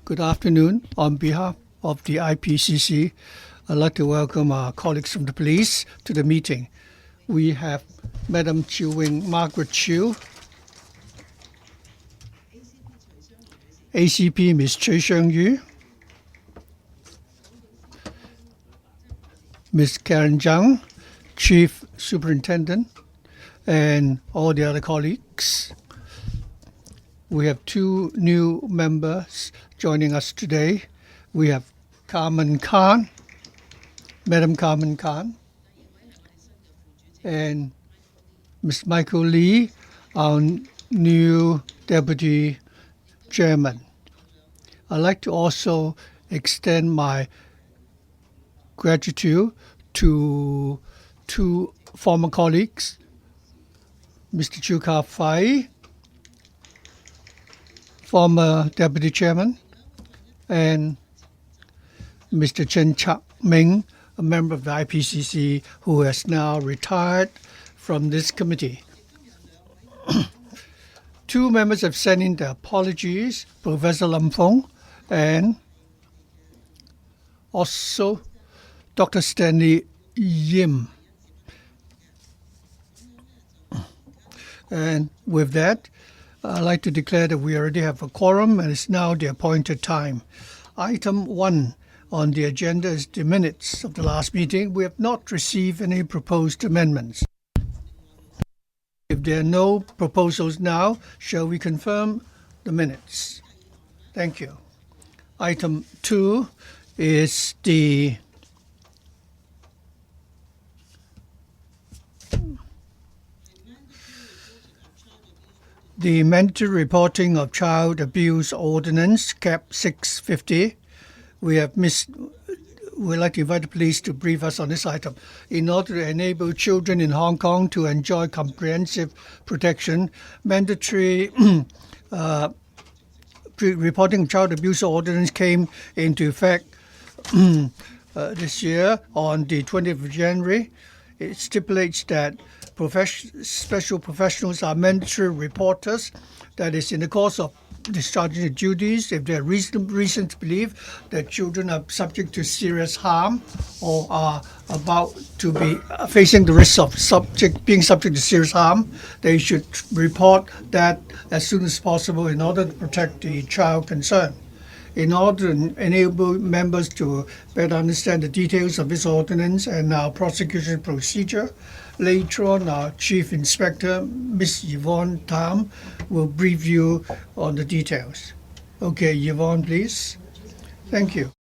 Good afternoon. On behalf of the IPCC, I'd like to welcome our colleagues from the police to the meeting. We have Madam Chiu Wing Margaret Chiu, ACP Ms. Choi Xiang-yu, Ms. Karen Zhang, Chief Superintendent, and all the other colleagues. We have two new members joining us today. We have Carmen Khan, Madam Carmen Khan, and Ms. Michael Lee, our new Deputy Chairman. I'd like to also extend my gratitude to two former colleagues, Mr. Chu Ka-fai, former Deputy Chairman, and Mr. Chen Chak-ming, a member of the IPCC who has now retired from this committee. Two members have sent in their apologies, Professor Lam Fong and also Dr. Stanley Yim. And with that, I'd like to declare that we already have a quorum and it's now the appointed time. Item 1 on the agenda is the minutes of the last meeting. We have not received any proposed amendments. If there are no proposals now, shall we confirm the minutes? Thank you. Item 2 is the mandatory reporting of child abuse ordinance, CAP 650. We'd like to invite the police to brief us on this item. In order to enable children in Hong Kong to enjoy comprehensive protection, mandatory reporting of child abuse ordinance came into effect this year on the 20th of January. It stipulates that special professionals are mandatory reporters, that is, in the course of discharging the duties, if there are reason to believe that children are subject to serious harm or are about to be facing the risk of being subject to serious harm, they should report that as soon as possible in order to protect the child concerned. In order to enable members to better understand the details of this ordinance and our prosecution procedure, later on our Chief Inspector, Ms. Yvonne Tam, will brief you on the details. Okay, Yvonne, please. Thank you.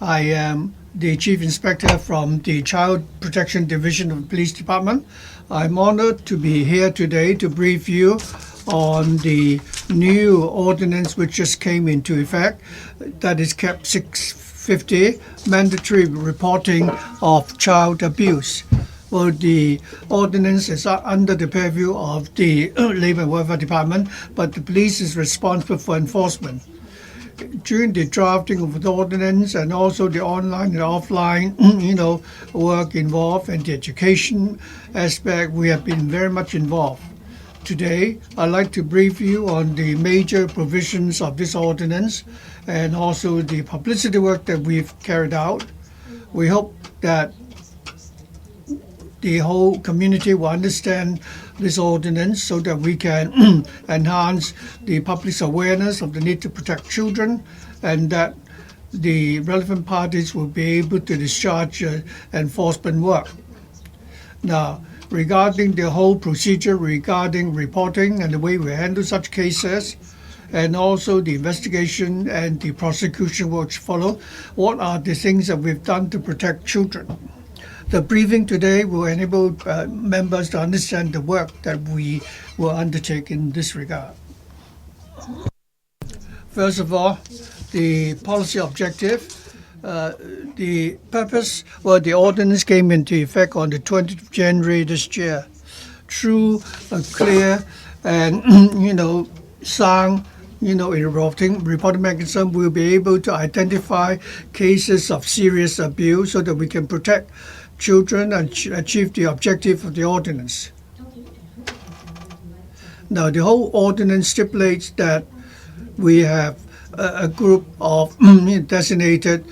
I am the Chief Inspector from the Child Protection Division of the Police Department. I'm honored to be here today to brief you on the new ordinance which just came into effect, that is CAP 650, mandatory reporting of child abuse. Well, the ordinance is under the purview of the Labour and Welfare Department, but the police is responsible for enforcement. During the drafting of the ordinance and also the online and offline, work involved and the education aspect, we have been very much involved. Today, I'd like to brief you on the major provisions of this ordinance and also the publicity work that we've carried out. We hope that the whole community will understand this ordinance so that we can enhance the public's awareness of the need to protect children and that the relevant parties will be able to discharge enforcement work. Now, regarding the whole procedure regarding reporting and the way we handle such cases, and also the investigation and the prosecution which follow, what are the things that we've done to protect children? The briefing today will enable members to understand the work that we will undertake in this regard. First of all, the policy objective. The purpose, the ordinance came into effect on the 20th of January this year. Through a clear and, sound, reporting mechanism, we'll be able to identify cases of serious abuse so that we can protect children and achieve the objective of the ordinance. Now, the whole ordinance stipulates that we have a group of designated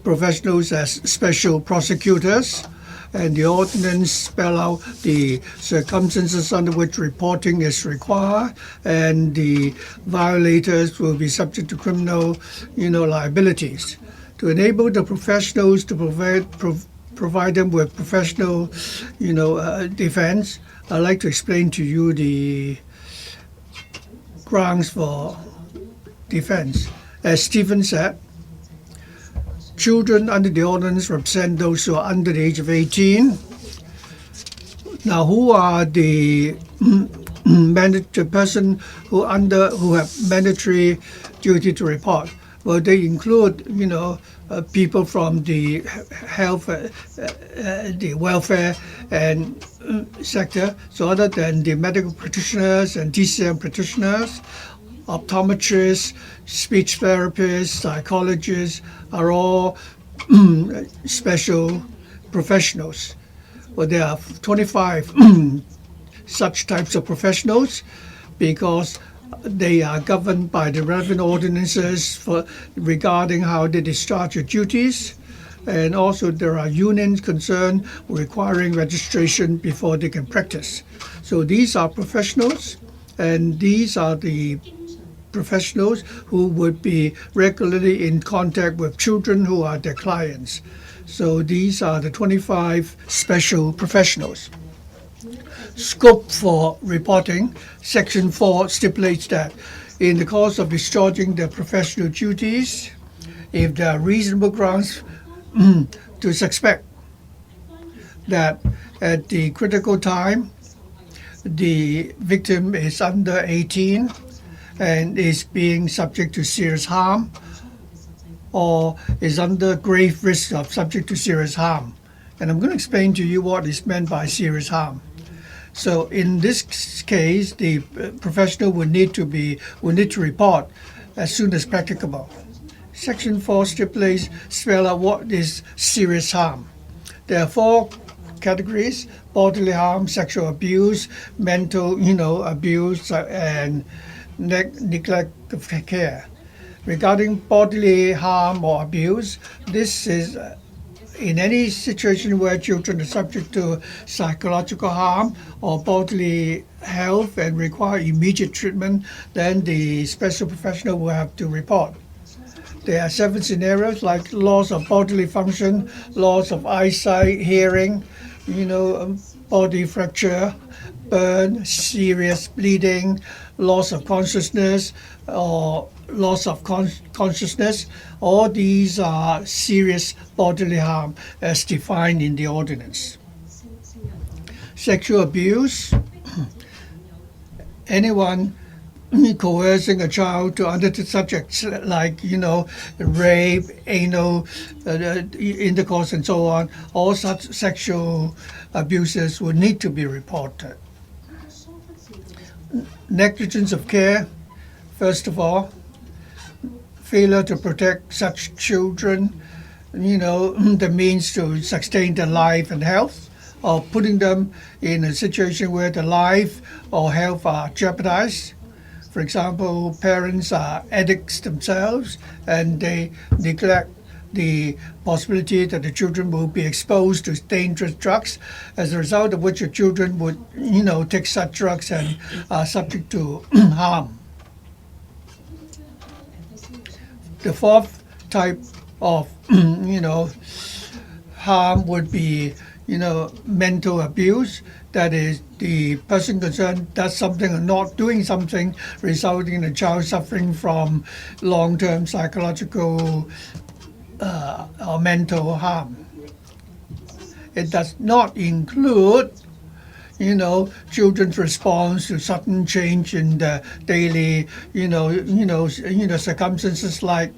professionals as special prosecutors, and the ordinance spell out the circumstances under which reporting is required, and the violators will be subject to criminal, liabilities. To enable the professionals to provide them with professional, defense, I'd like to explain to you the grounds for defense. As Stephen said, children under the ordinance represent those who are under the age of 18. Now, who are the person who have mandatory duty to report? Well, they include, people from the health, the welfare and sector. So other than the medical practitioners and TCM practitioners, optometrists, speech therapists, psychologists are all special professionals. Well, there are 25 such types of professionals because they are governed by the relevant ordinances regarding how they discharge their duties. And also there are unions concerned requiring registration before they can practice. So these are professionals, and these are the professionals who would be regularly in contact with children who are their clients. So these are the 25 special professionals. Scope for reporting. Section 4 stipulates that in the course of discharging their professional duties, if there are reasonable grounds to suspect that at the critical time the victim is under 18 and is being subject to serious harm or is under grave risk of subject to serious harm. And I'm going to explain to you what is meant by serious harm. So in this case, the professional will need to report as soon as practicable. Section 4 spell out what is serious harm. There are 4 categories: bodily harm, sexual abuse, mental, abuse, and neglect of care. Regarding bodily harm or abuse, this is in any situation where children are subject to psychological harm or bodily health and require immediate treatment, then the special professional will have to report. There are 7 scenarios like loss of bodily function, loss of eyesight, hearing, body fracture, burn, serious bleeding, loss of consciousness, or loss of consciousness. All these are serious bodily harm as defined in the ordinance. Sexual abuse. Anyone coercing a child to undertake subjects like, rape, anal intercourse, and so on, all such sexual abuses will need to be reported. Negligence of care. First of all, failure to protect such children, the means to sustain their life and health, or putting them in a situation where the life or health are jeopardized. For example, parents are addicts themselves and they neglect the possibility that the children will be exposed to dangerous drugs, as a result of which the children would, take such drugs and are subject to harm. The 4th type of, harm would be, mental abuse. That is, the person concerned does something or not doing something, resulting in a child suffering from long-term psychological or mental harm. It does not include, children's response to sudden change in the daily, circumstances like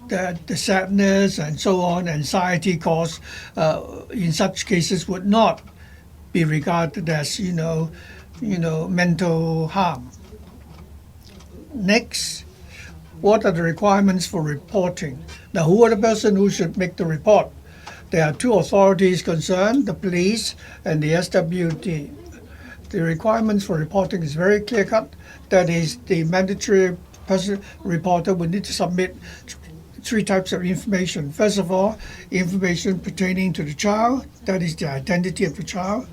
the sadness and so on, anxiety caused in such cases would not be regarded as, mental harm. Next, what are the requirements for reporting? Now, who are the person who should make the report? There are 2 authorities concerned, the police and the SWT. The requirements for reporting is very clear-cut. That is, the mandatory person reporter will need to submit three types of information. First of all, information pertaining to the child, that is the identity of the child.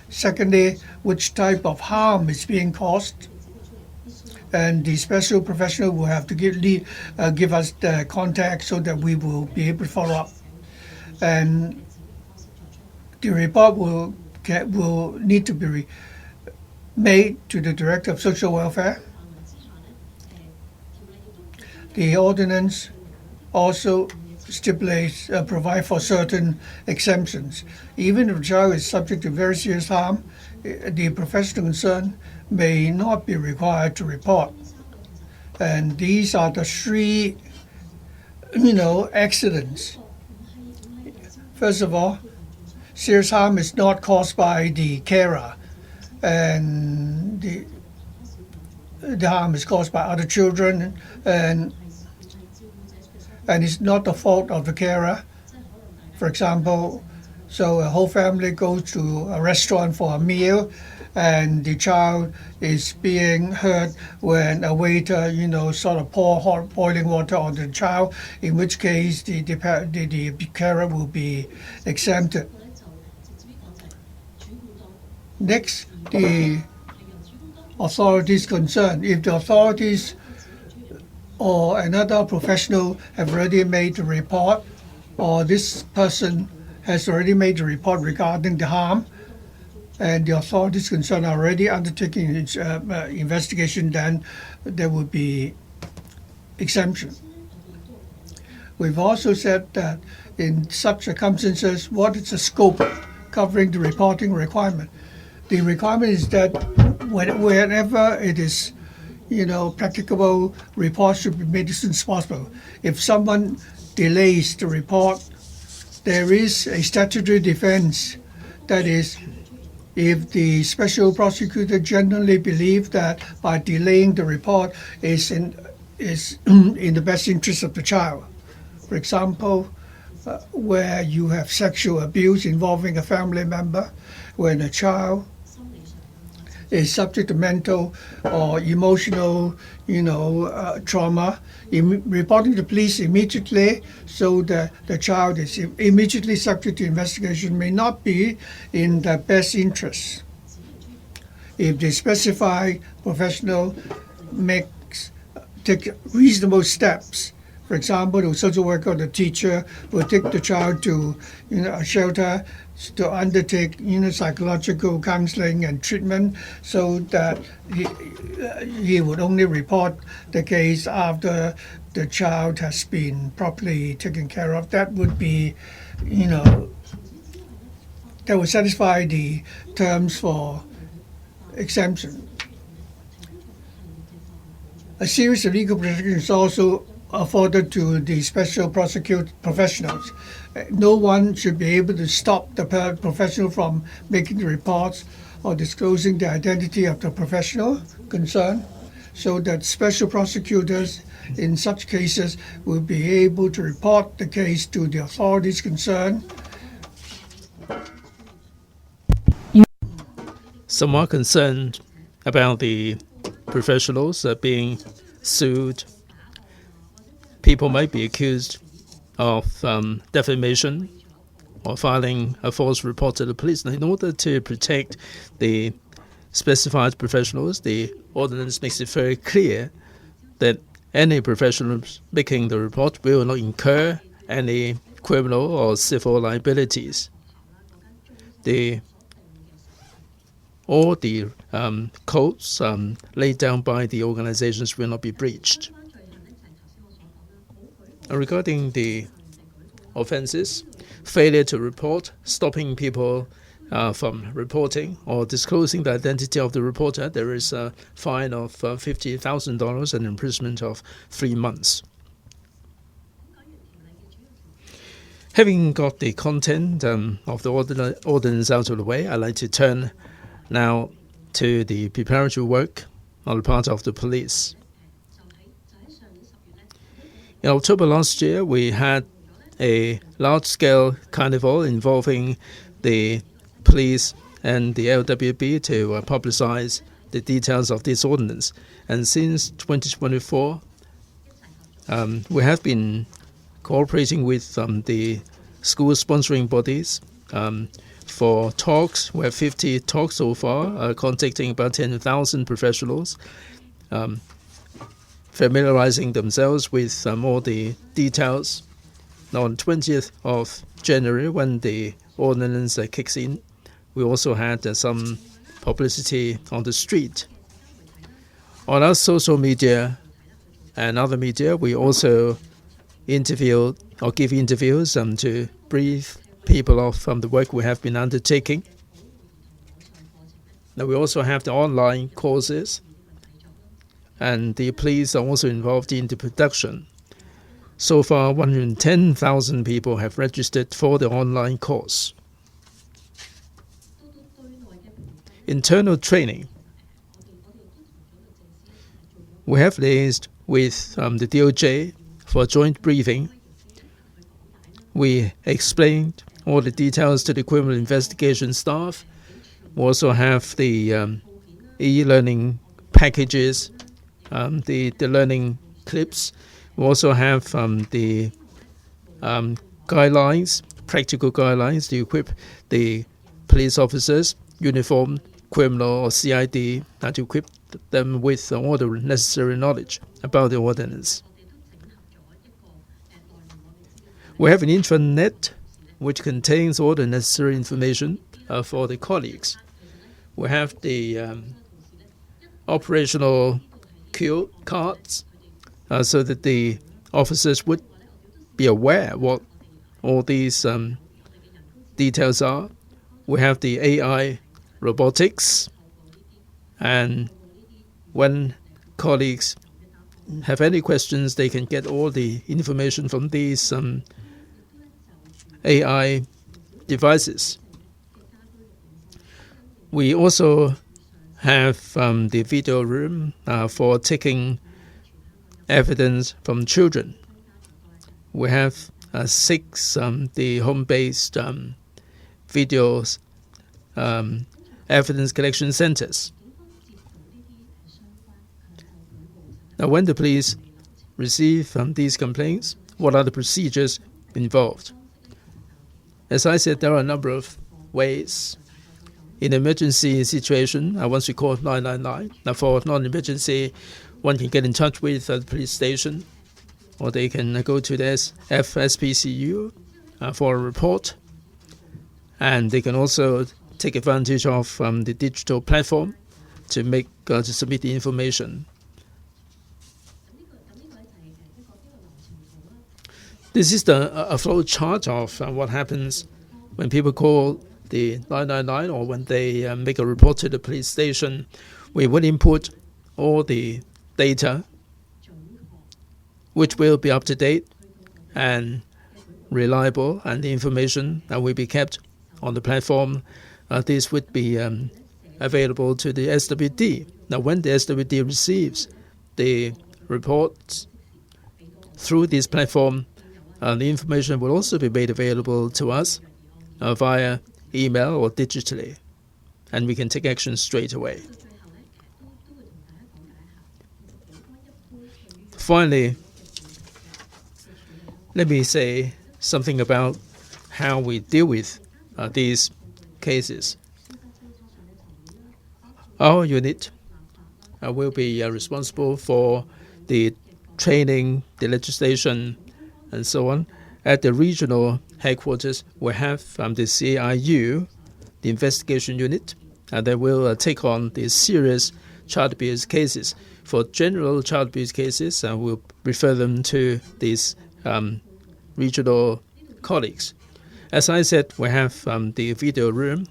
Secondly, which type of harm is being caused. And the special professional will have to give us the contact so that we will be able to follow up. And the report will need to be made to the Director of Social Welfare. The ordinance also stipulates provide for certain exemptions. Even if a child is subject to very serious harm, the professional concerned may not be required to report. And these are the three, accidents. First of all, serious harm is not caused by the carer, and the harm is caused by other children, and it's not the fault of the carer. For example, so a whole family goes to a restaurant for a meal, and the child is being hurt when a waiter, sort of pour hot boiling water on the child, in which case the carer will be exempted. Next, the authorities concerned. If the authorities or another professional have already made the report, or this person has already made the report regarding the harm, and the authorities concerned are already undertaking investigation, then there will be exemption. We've also said that in such circumstances, what is the scope covering the reporting requirement? The requirement is that whenever it is practicable, reports should be made as soon as possible. If someone delays the report, there is a statutory defense. That is, if the special prosecutor generally believes that by delaying the report is in the best interest of the child. For example, where you have sexual abuse involving a family member, when a child is subject to mental or emotional, trauma, reporting to police immediately so that the child is immediately subject to investigation may not be in the best interest. If the specified professional take reasonable steps, for example, the social worker or the teacher will take the child to a shelter to undertake psychological counseling and treatment, so that he would only report the case after the child has been properly taken care of. That would be, that would satisfy the terms for exemption. A series of legal protections is also afforded to the special prosecute professionals. No one should be able to stop the professional from making the reports or disclosing the identity of the professional concerned, so that special prosecutors in such cases will be able to report the case to the authorities concerned. Some are concerned about the professionals being sued. People might be accused of defamation or filing a false report to the police. And in order to protect the specified professionals, the ordinance makes it very clear that any professionals making the report will not incur any criminal or civil liabilities. All the codes laid down by the organizations will not be breached. Regarding the offenses, failure to report, stopping people from reporting or disclosing the identity of the reporter, there is a fine of $50,000 and imprisonment of 3 months. Having got the content of the ordinance out of the way, I'd like to turn now to the preparatory work on the part of the police. In October last year, we had a large-scale carnival involving the police and the LWB to publicize the details of this ordinance. And since 2024, we have been cooperating with the school sponsoring bodies for talks. We have 50 talks so far, contacting about 10,000 professionals, familiarizing themselves with all the details. Now, on 20th of January, when the ordinance kicks in, we also had some publicity on the street. On our social media and other media, we also interview or give interviews to brief people of the work we have been undertaking. Now, we also have the online courses, and the police are also involved in the production. So far, 110,000 people have registered for the online course. Internal training. We have liaised with the DOJ for a joint briefing. We explained all the details to the criminal investigation staff. We also have the e-learning packages, the learning clips. We also have the guidelines, practical guidelines to equip the police officers, uniformed criminal or CID, to equip them with all the necessary knowledge about the ordinance. We have an intranet which contains all the necessary information for the colleagues. We have the operational cue cards so that the officers would be aware what all these details are. We have the AI robotics, and when colleagues have any questions, they can get all the information from these AI devices. We also have the video room for taking evidence from children. We have 6 the home-based videos evidence collection centers. Now, when the police receive these complaints, what are the procedures involved? As I said, there are a number of ways. In an emergency situation, once we call 999. Now, for non-emergency, one can get in touch with the police station, or they can go to the FSPCU for a report. And they can also take advantage of the digital platform to submit the information. This is a flow chart of what happens when people call the 999 or when they make a report to the police station. We will input all the data, which will be up to date and reliable, and the information that will be kept on the platform. This would be available to the SWD. Now, when the SWD receives the reports through this platform, the information will also be made available to us via email or digitally, and we can take action straight away. Finally, let me say something about how we deal with these cases. Our unit will be responsible for the training, the legislation, and so on. At the regional headquarters, we have the CAIU, the investigation unit, and they will take on the serious child abuse cases. For general child abuse cases, we'll refer them to these regional colleagues. As I said, we have the video room.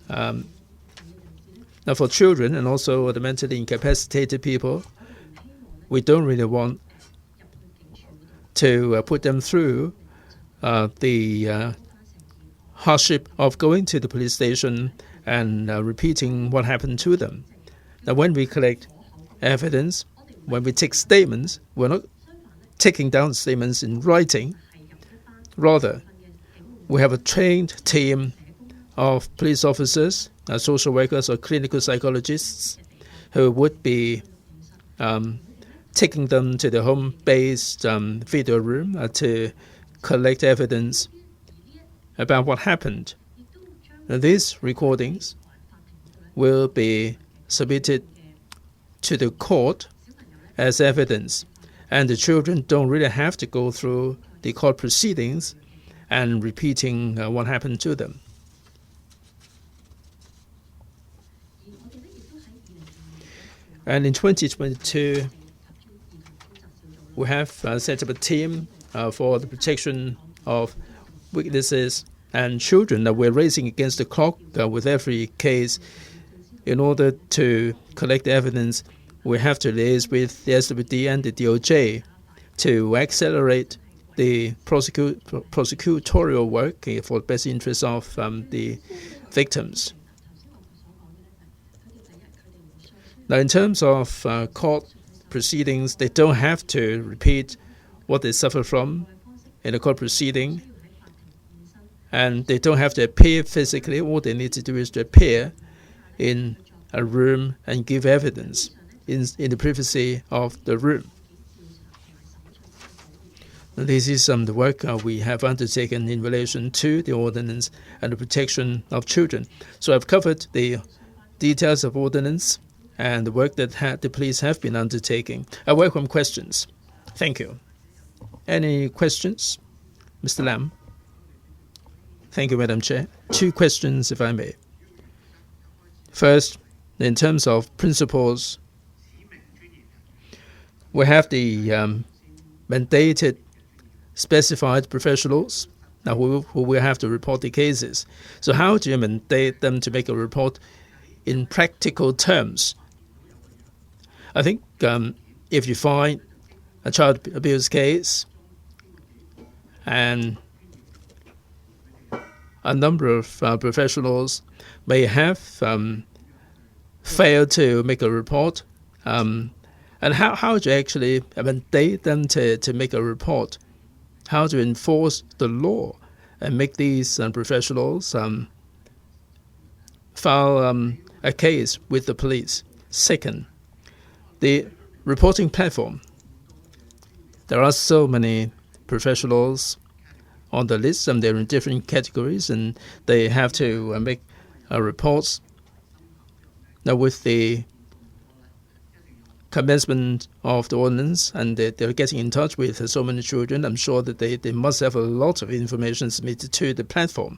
Now, for children and also the mentally incapacitated people, we don't really want to put them through the hardship of going to the police station and repeating what happened to them. Now, when we collect evidence, when we take statements, we're not taking down statements in writing. Rather, we have a trained team of police officers, social workers, or clinical psychologists who would be taking them to the home-based video room to collect evidence about what happened. And these recordings will be submitted to the court as evidence, and the children don't really have to go through the court proceedings and repeating what happened to them. And in 2022, we have set up a team for the protection of witnesses and children that we're racing against the clock with every case. In order to collect evidence, we have to liaise with the SWD and the DOJ to accelerate the prosecutorial work for the best interest of the victims. Now, in terms of court proceedings, they don't have to repeat what they suffer from in a court proceeding, and they don't have to appear physically. All they need to do is to appear in a room and give evidence in the privacy of the room. And this is the work we have undertaken in relation to the ordinance and the protection of children. So I've covered the details of ordinance and the work that the police have been undertaking. I welcome questions. Thank you. Any questions? Mr. Lam. Thank you, Madam Chair. 2 questions, if I may. First, in terms of principles, we have the mandated specified professionals now who will have to report the cases. So how do you mandate them to make a report in practical terms? I think if you find a child abuse case and a number of professionals may have failed to make a report, and how do you actually mandate them to make a report? How to enforce the law and make these professionals file a case with the police? Second, the reporting platform. There are so many professionals on the list, and they're in different categories, and they have to make reports. Now, with the commencement of the ordinance, and they're getting in touch with so many children, I'm sure that they must have a lot of information submitted to the platform.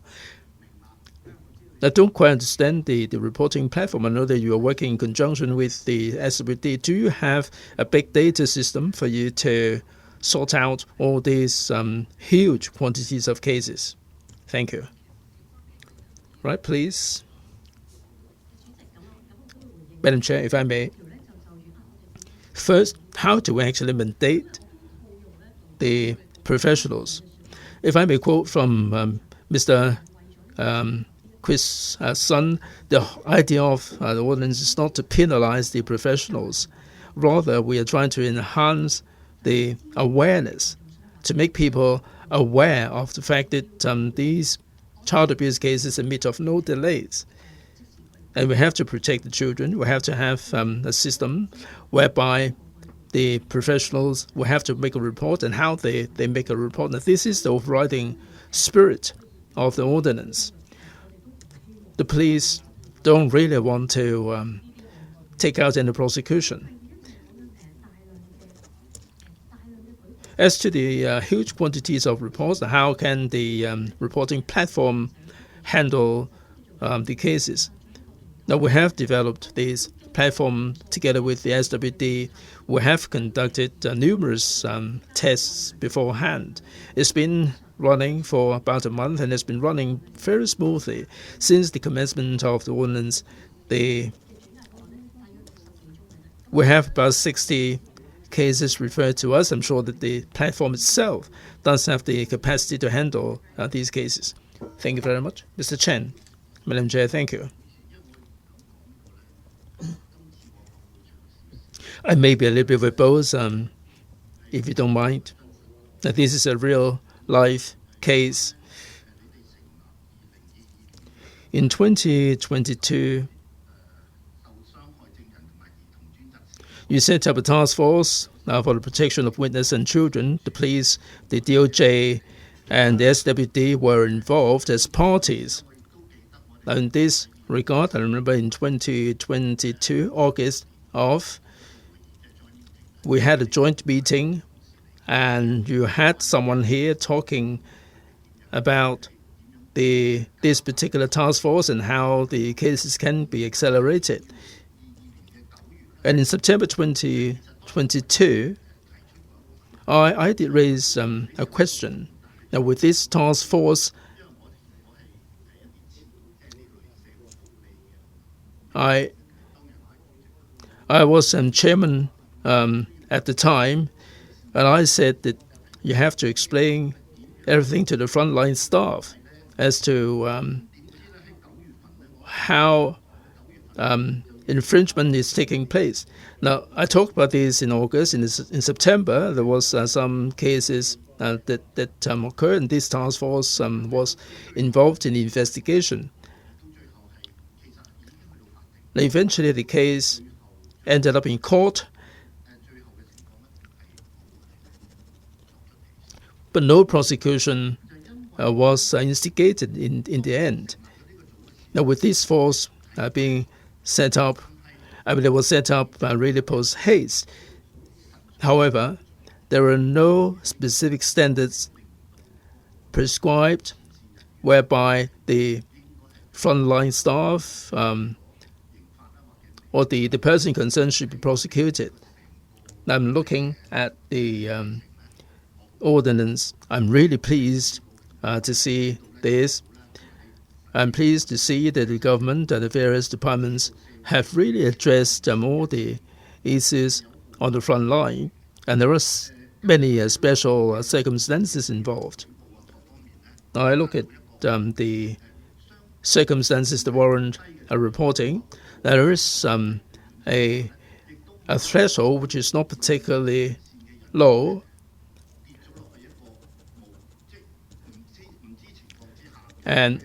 I don't quite understand the reporting platform. I know that you are working in conjunction with the SWD. Do you have a big data system for you to sort out all these huge quantities of cases? Thank you. Right, please. Madam Chair, if I may. First, how do we actually mandate the professionals? If I may quote from Mr. Chris' son, the idea of the ordinance is not to penalize the professionals. Rather, we are trying to enhance the awareness, to make people aware of the fact that these child abuse cases admit of no delays. And we have to protect the children. We have to have a system whereby the professionals will have to make a report, and how they make a report. Now, this is the overriding spirit of the ordinance. The police don't really want to take out any prosecution. As to the huge quantities of reports, how can the reporting platform handle the cases? Now, we have developed this platform together with the SWD. We have conducted numerous tests beforehand. It's been running for about a month, and it's been running very smoothly. Since the commencement of the ordinance, we have about 60 cases referred to us. I'm sure that the platform itself does have the capacity to handle these cases. Thank you very much. Mr. Chen. Madam Chair, thank you. I may be a little bit verbose, if you don't mind. This is a real life case. In 2022, you set up a task force for the protection of witnesses and children. The police, the DOJ, and the SWD were involved as parties. Now, in this regard, I remember in 2022, August we had a joint meeting, and you had someone here talking about this particular task force and how the cases can be accelerated. And in September 2022, I did raise a question. Now, with this task force, I was chairman at the time, and I said that you have to explain everything to the frontline staff as to how infringement is taking place. Now, I talked about this in August. In September, there was some cases that occurred, and this task force was involved in the investigation. Now, eventually, the case ended up in court, but no prosecution was instigated in the end. Now, with this force being set up, they were set up really post haste. However, there are no specific standards prescribed whereby the frontline staff or the person concerned should be prosecuted. I'm looking at the ordinance. I'm really pleased to see this. I'm pleased to see that the government and the various departments have really addressed all the issues on the front line, and there are many special circumstances involved. Now, I look at the circumstances that warrant a reporting. There is a threshold which is not particularly low, and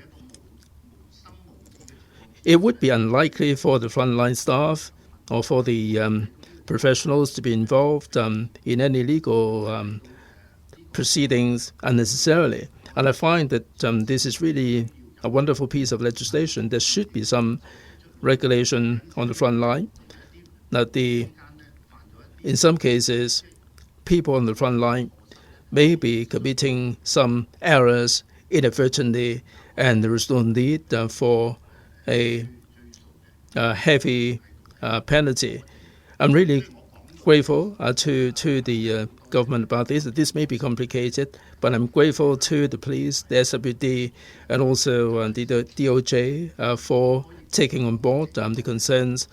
it would be unlikely for the frontline staff or for the professionals to be involved in any legal proceedings unnecessarily. And I find that this is really a wonderful piece of legislation. There should be some regulation on the front line. Now, in some cases, people on the front line may be committing some errors inadvertently, and there is no need for a heavy penalty. I'm really grateful to the government about this. This may be complicated, but I'm grateful to the police, the SWD, and also the DOJ for taking on board the concerns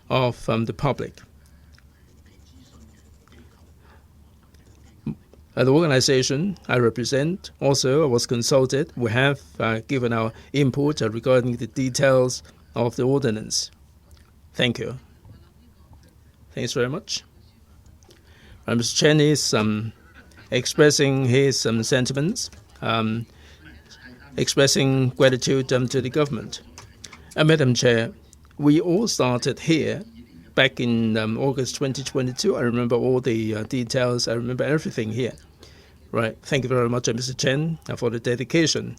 of the public. The organization I represent also was consulted. We have given our input regarding the details of the ordinance. Thank you. Thanks very much. Mr. Chen is expressing his sentiments, expressing gratitude to the government. Madam Chair, we all started here back in August 2022. I remember all the details. I remember everything here. Right. Thank you very much, Mr. Chen, for the dedication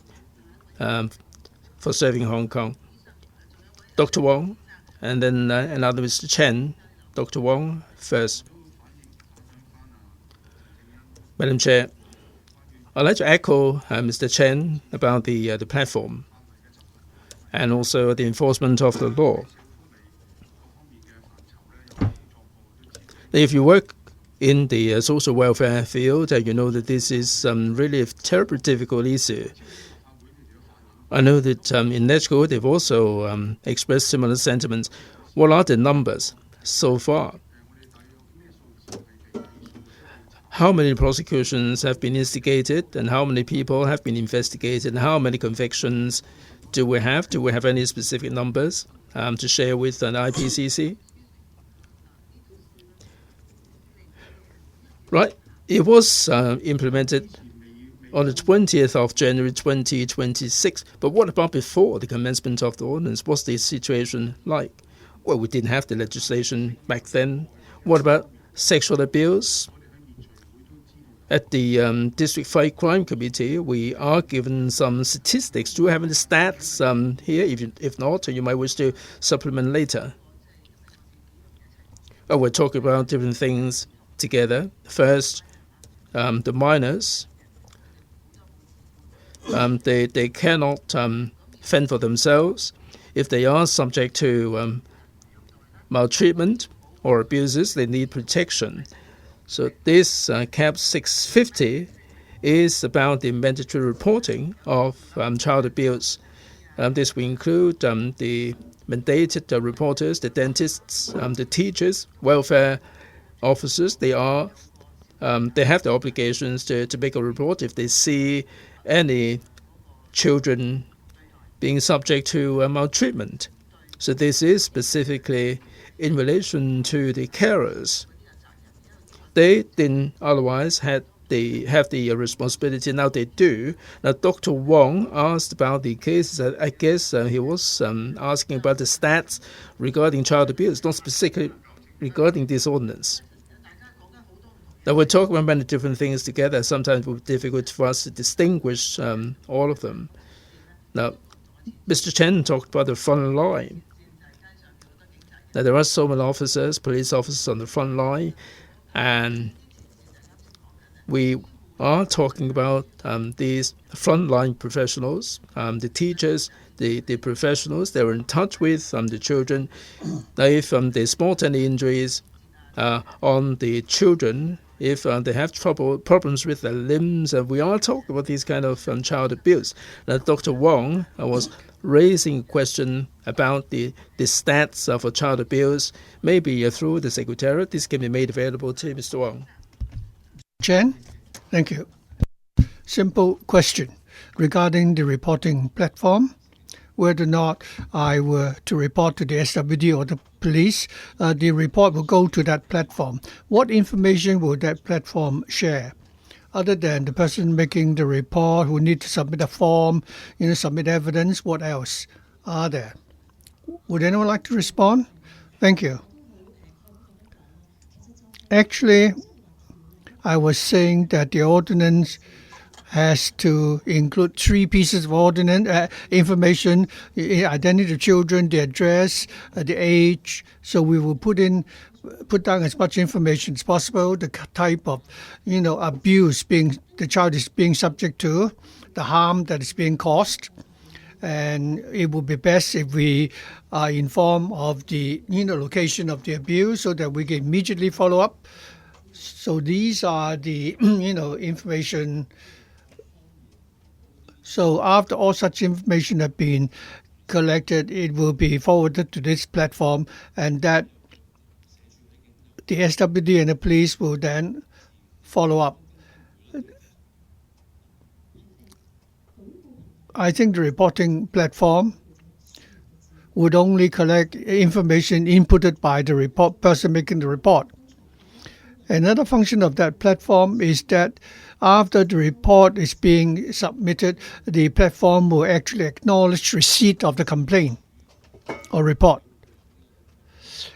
for serving Hong Kong. Dr. Wong, and then another Mr. Chen. Dr. Wong first. Madam Chair, I'd like to echo Mr. Chen about the platform and also the enforcement of the law. If you work in the social welfare field, you know that this is really a terribly difficult issue. I know that in NETCO, they've also expressed similar sentiments. What are the numbers so far? How many prosecutions have been instigated, and how many people have been investigated, and how many convictions do we have? Do we have any specific numbers to share with an IPCC? Right. It was implemented on the 20th of January 2026. But what about before the commencement of the ordinance? What's the situation like? Well, we didn't have the legislation back then. What about sexual abuse? At the District Fight Crime Committee, we are given some statistics. Do you have any stats here? If not, you might wish to supplement later. Oh, we're talking about different things together. First, the minors. They cannot fend for themselves. If they are subject to maltreatment or abuses, they need protection. So this CAP 650 is about the mandatory reporting of child abuse. This will include the mandated reporters, the dentists, the teachers, welfare officers. They have the obligations to make a report if they see any children being subject to maltreatment. So this is specifically in relation to the carers. They didn't otherwise have the responsibility. Now they do. Now Dr. Wong asked about the cases. I guess he was asking about the stats regarding child abuse, not specifically regarding this ordinance. Now we're talking about many different things together. Sometimes it will be difficult for us to distinguish all of them. Now, Mr. Chen talked about the front line. Now there are so many officers, police officers on the front line, and we are talking about these frontline professionals, the teachers, the professionals. They're in touch with the children. If they spot any injuries on the children, if they have problems with their limbs, we are talking about these kind of child abuse. Now, Dr. Wong was raising a question about the stats for child abuse. Maybe through the Secretariat, this can be made available to Mr. Wong. Chen, thank you. Simple question regarding the reporting platform. Whether or not I were to report to the SWD or the police, the report will go to that platform. What information will that platform share? Other than the person making the report who need to submit a form, submit evidence, what else are there? Would anyone like to respond? Thank you. Actually, I was saying that the ordinance has to include 3 pieces of ordinance information: identity of children, the address, the age. So we will put down as much information as possible, the type of abuse the child is being subject to, the harm that is being caused. And it would be best if we are informed of the location of the abuse so that we can immediately follow up. So these are the information. So after all such information have been collected, it will be forwarded to this platform, and that the SWD and the police will then follow up. I think the reporting platform would only collect information inputted by the person making the report. Another function of that platform is that after the report is being submitted, the platform will actually acknowledge receipt of the complaint or report.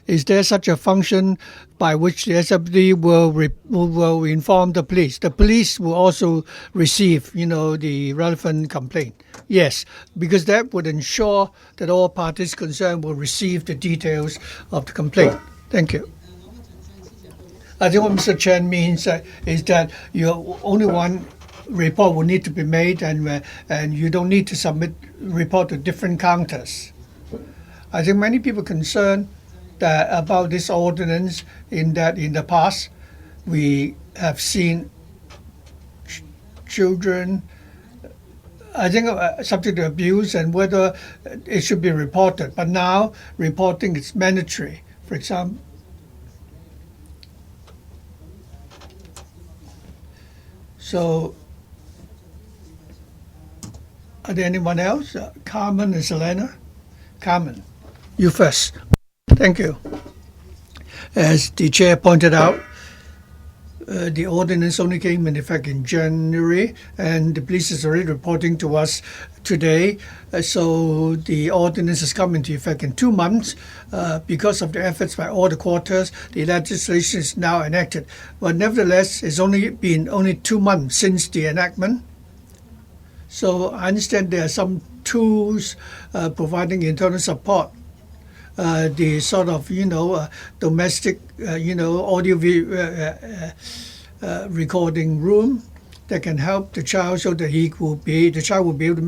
Is there such a function by which the SWD will inform the police? The police will also receive, the relevant complaint. Yes, because that would ensure that all parties concerned will receive the details of the complaint. Thank you. I think what Mr. Chen means is that only one report will need to be made, and you don't need to submit report to different counters. I think many people concerned about this ordinance in that in the past we have seen children, I think, subject to abuse and whether it should be reported. But now reporting is mandatory. For example, so, are there anyone else? Carmen and Selena? Carmen, you first. Thank you. As the chair pointed out, the ordinance only came in effect in January, and the police is already reporting to us today. So the ordinance has come into effect in 2 months. Because of the efforts by all the quarters, the legislation is now enacted. But nevertheless, it's only been 2 months since the enactment. So I understand there are some tools providing internal support. The sort of domestic audio recording room that can help the child so that the child will be able to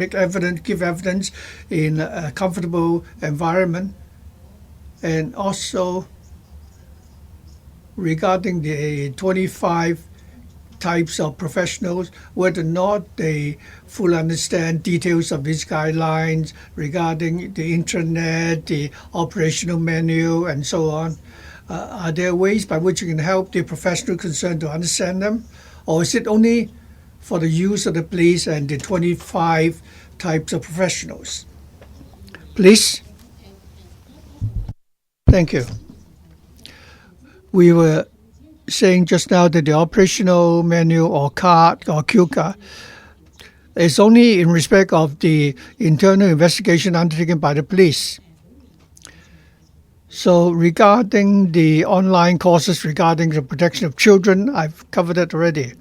give evidence in a comfortable environment. And also regarding the 25 types of professionals, whether or not they fully understand details of these guidelines regarding the intranet, the operational manual, and so on. Are there ways by which you can help the professional concerned to understand them? Or is it only for the use of the police and the 25 types of professionals? Please. Thank you. We were saying just now that the operational manual or card or cue card is only in respect of the internal investigation undertaken by the police. So regarding the online courses regarding the protection of children, I've covered that already.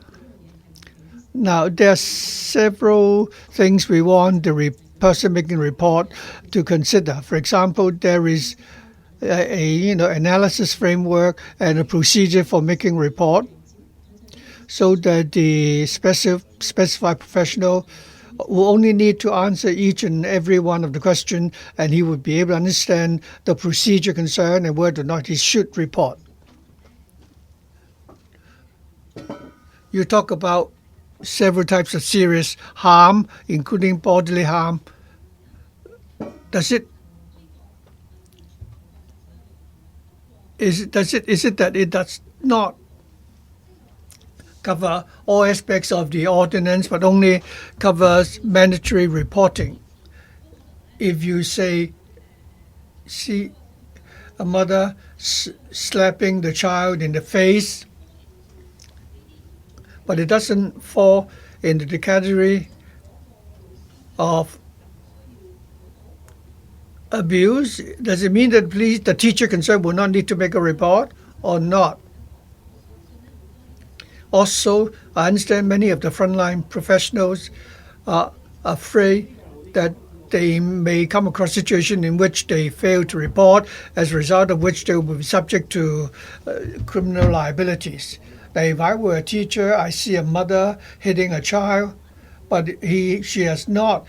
Now, there are several things we want the person making a report to consider. For example, there is a analysis framework and a procedure for making a report, so that the specified professional will only need to answer each and every one of the questions, and he would be able to understand the procedure concerned and whether or not he should report. You talk about several types of serious harm, including bodily harm. Is it that it does not cover all aspects of the ordinance, but only covers mandatory reporting? If you see a mother slapping the child in the face, but it doesn't fall into the category of abuse, does it mean that the teacher concerned will not need to make a report or not? Also, I understand many of the frontline professionals are afraid that they may come across a situation in which they fail to report, as a result of which they will be subject to criminal liabilities. Now, if I were a teacher, I see a mother hitting a child, but she has not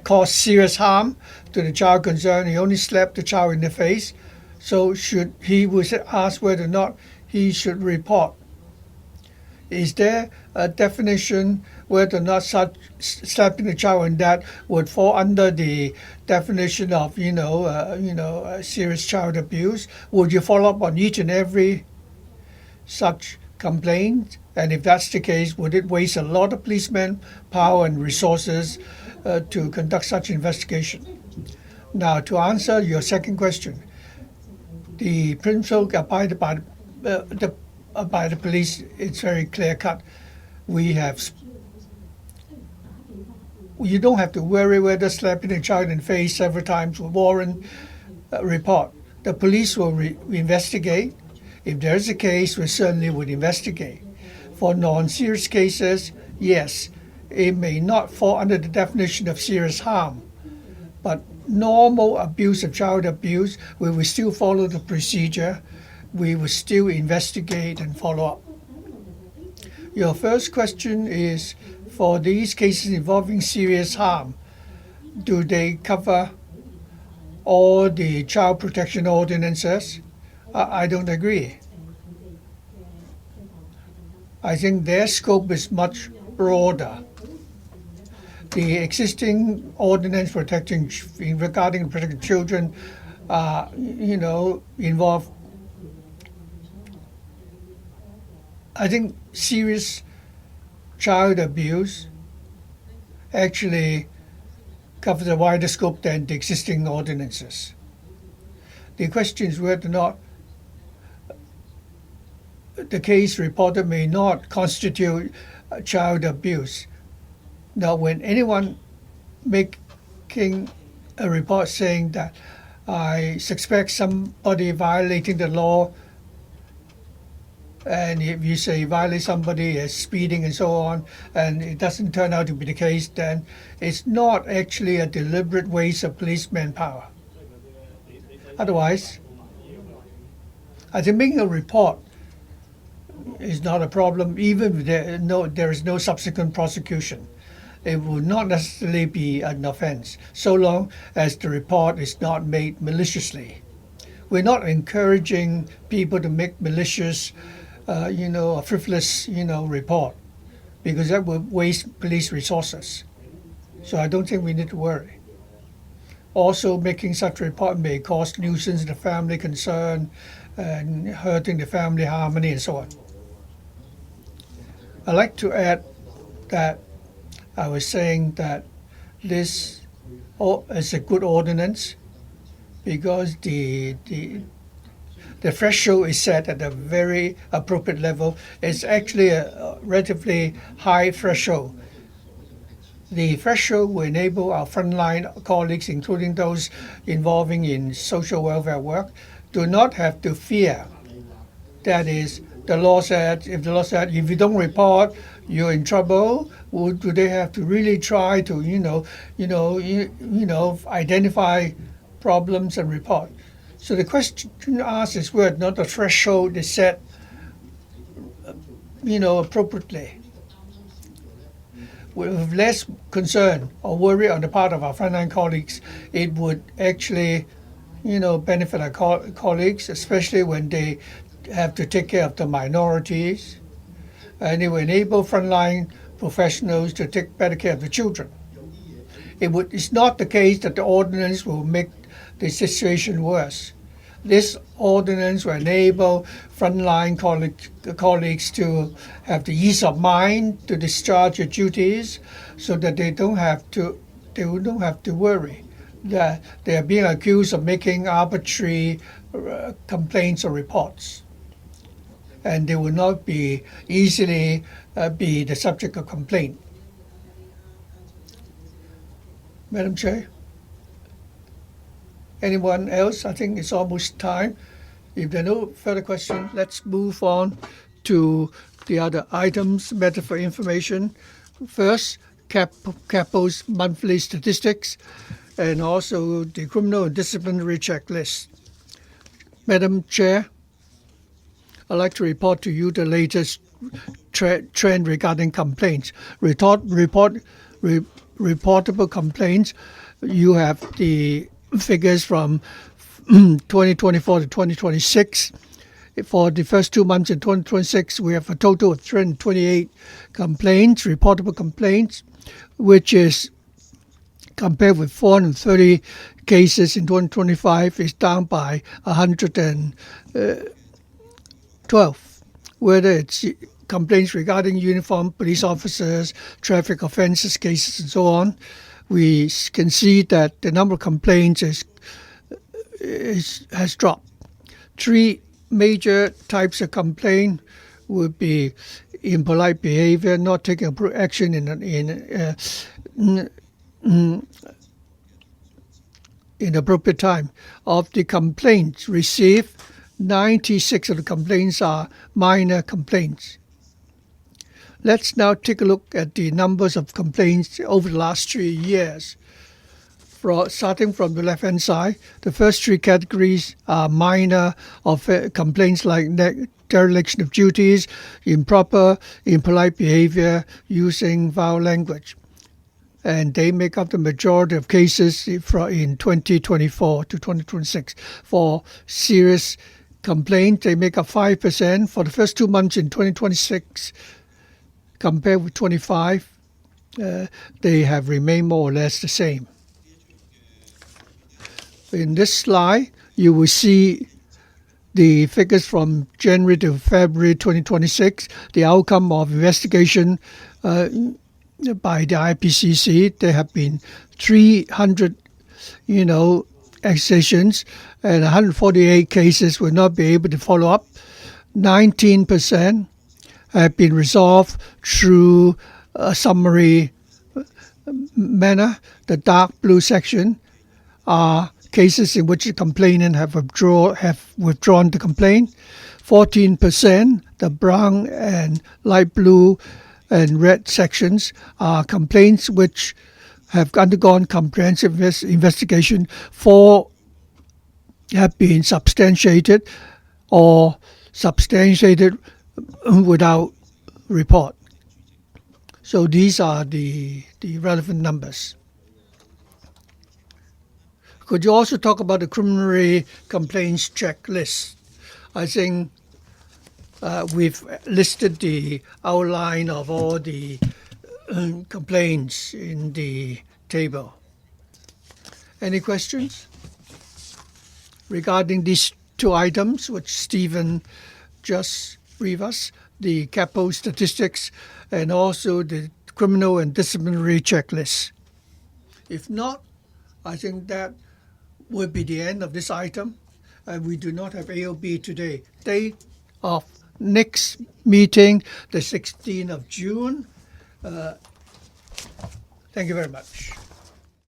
caused serious harm to the child concerned. He only slapped the child in the face. So he was asked whether or not he should report. Is there a definition whether or not such slapping the child and that would fall under the definition of serious child abuse? Would you follow up on each and every such complaint? And if that's the case, would it waste a lot of policemen, power and resources to conduct such investigation? Now, to answer your second question, the principle abided by the police, it's very clear-cut. You don't have to worry whether slapping a child in the face several times will warrant a report. The police will investigate. If there is a case, we certainly would investigate. For non-serious cases, yes, it may not fall under the definition of serious harm, but normal abuse of child abuse, we will still follow the procedure. We will still investigate and follow up. Your first question is, for these cases involving serious harm, do they cover all the child protection ordinances? I don't agree. I think their scope is much broader. The existing ordinance regarding protecting children, involve, I think, serious child abuse actually covers a wider scope than the existing ordinances. The question is whether or not the case reported may not constitute child abuse. Now, when anyone making a report saying that I suspect somebody violating the law, and if you say violate somebody as speeding and so on, and it doesn't turn out to be the case, then it's not actually a deliberate waste of police manpower. Otherwise, I think making a report is not a problem, even if there is no subsequent prosecution. It will not necessarily be an offense, so long as the report is not made maliciously. We're not encouraging people to make malicious, a frivolous, report, because that will waste police resources. So I don't think we need to worry. Also, making such a report may cause nuisance to the family concerned and hurting the family harmony and so on. I'd like to add that I was saying that this is a good ordinance because the threshold is set at a very appropriate level. It's actually a relatively high threshold. The threshold will enable our frontline colleagues, including those involving in social welfare work, do not have to fear. That is, the law said, if you don't report, you're in trouble. Do they have to really try to, identify problems and report? So the question asked is whether or not the threshold is set, appropriately. With less concern or worry on the part of our frontline colleagues, it would actually, benefit our colleagues, especially when they have to take care of the minorities, and it will enable frontline professionals to take better care of the children. It's not the case that the ordinance will make the situation worse. This ordinance will enable frontline colleagues to have the ease of mind to discharge their duties, so that they don't have to worry that they are being accused of making arbitrary complaints or reports, and they will not be easily be the subject of complaint. Madam Chair? Anyone else? I think it's almost time. If there are no further questions, let's move on to the other items, matter for information. First, CAPO's monthly statistics, and also the criminal and disciplinary checklist. Madam Chair, I'd like to report to you the latest trend regarding complaints. Reportable complaints. You have the figures from 2024 to 2026. For the first 2 months in 2026, we have a total of 328 complaints, reportable complaints, which is compared with 430 cases in 2025, is down by 112. Whether it's complaints regarding uniformed police officers, traffic offences cases, and so on, we can see that the number of complaints has dropped. Three major types of complaint would be impolite behavior, not taking action in appropriate time. Of the complaints received, 96 of the complaints are minor complaints. Let's now take a look at the numbers of complaints over the last 3 years. Starting from the left-hand side, the first three categories are minor complaints like dereliction of duties, improper, impolite behavior, using foul language. And they make up the majority of cases in 2024 to 2026. For serious complaints, they make up 5%. For the first 2 months in 2026, compared with 25, they have remained more or less the same. In this slide, you will see the figures from January to February 2026, the outcome of investigation by the IPCC. There have been 300, accusations, and 148 cases will not be able to follow up. 19% have been resolved through a summary manner. The dark blue section are cases in which the complainant have withdrawn the complaint. 14%, the brown and light blue and red sections, are complaints which have undergone comprehensive investigation. 4 have been substantiated or substantiated without report. So these are the relevant numbers. Could you also talk about the criminal complaints checklist? I think we've listed the outline of all the complaints in the table. Any questions regarding these 2 items which Stephen just briefed us, the CAPO statistics and also the criminal and disciplinary checklist? If not, I think that will be the end of this item, and we do not have AOB today. Date of next meeting, the 16th of June. Thank you very much.